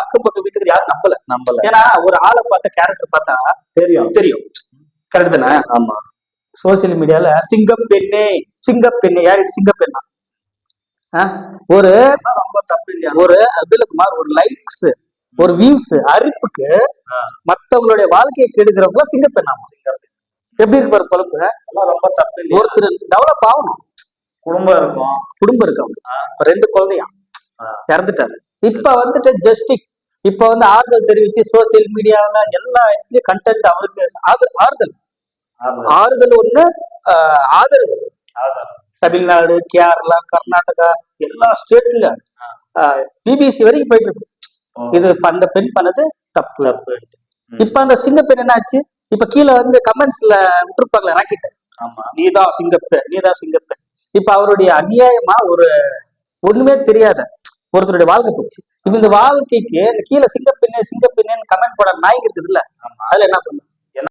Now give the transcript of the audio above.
அக்கம் பக்கம் வீட்டுக்கு யாரும் நம்பல. நம்பல. ஏன்னா ஒரு ஆளை பார்த்தா கேரக்டர் பார்த்தா தெரியும். கரெக்ட் தானே? ஆமா. சோசியல் மீடியால சிங்கப்பெண்ணே யார் இது? சிங்கப்பெண்ணா? ஒரு ரொம்ப தப்பு இல்லையா? ஒரு அப்துல்குமார் ஒரு லைக்ஸ் ஒரு வியூஸ் அரிப்புக்கு மத்தவங்களுடைய வாழ்க்கையை கெடுக்கிறவங்க சிங்கப்பெண்ணாமா? எப்படி இருக்கு பாரு பொழப்பு. ரொம்ப தப்பு இல்லையா? ஒருத்தர் டெவலப் ஆகணும், குடும்பம் இருக்கும். அவங்க 2 குழந்தையா இறந்துட்டாரு. இப்ப வந்துட்டு ஜஸ்டிக் இப்ப வந்து ஆறுதல் தெரிவிச்சு சோசியல் மீடியாவில எல்லா இடத்துலயும் கண்டென்ட் அவருக்கு ஆறுதல் ஒண்ணு, ஆதரவு. தமிழ்நாடு, கேரளா, கர்நாடகா எல்லா ஸ்டேட்ல பிபிசி வரைக்கும் போயிட்டு இருக்கு. இது அந்த பெண் பண்ணது தப்பு. இப்ப அந்த சிங்கப்பெண் என்னாச்சு? இப்ப கீழே வந்து கமெண்ட்ஸ்ல விட்டுருப்பாங்களே ராக்கெட், நீதான் சிங்கப்பெண். இப்ப அவருடைய அநியாயமா ஒரு ஒண்ணுமே தெரியாத ஒருத்தருடைய வாழ்க்கை போச்சு. இப்ப இந்த வாழ்க்கைக்கு இந்த கீழே சிங்கப்பெண்ணு கமெண்ட் போட நாய்க்கு இருக்குது இல்ல, அதுல என்ன பண்ணும்?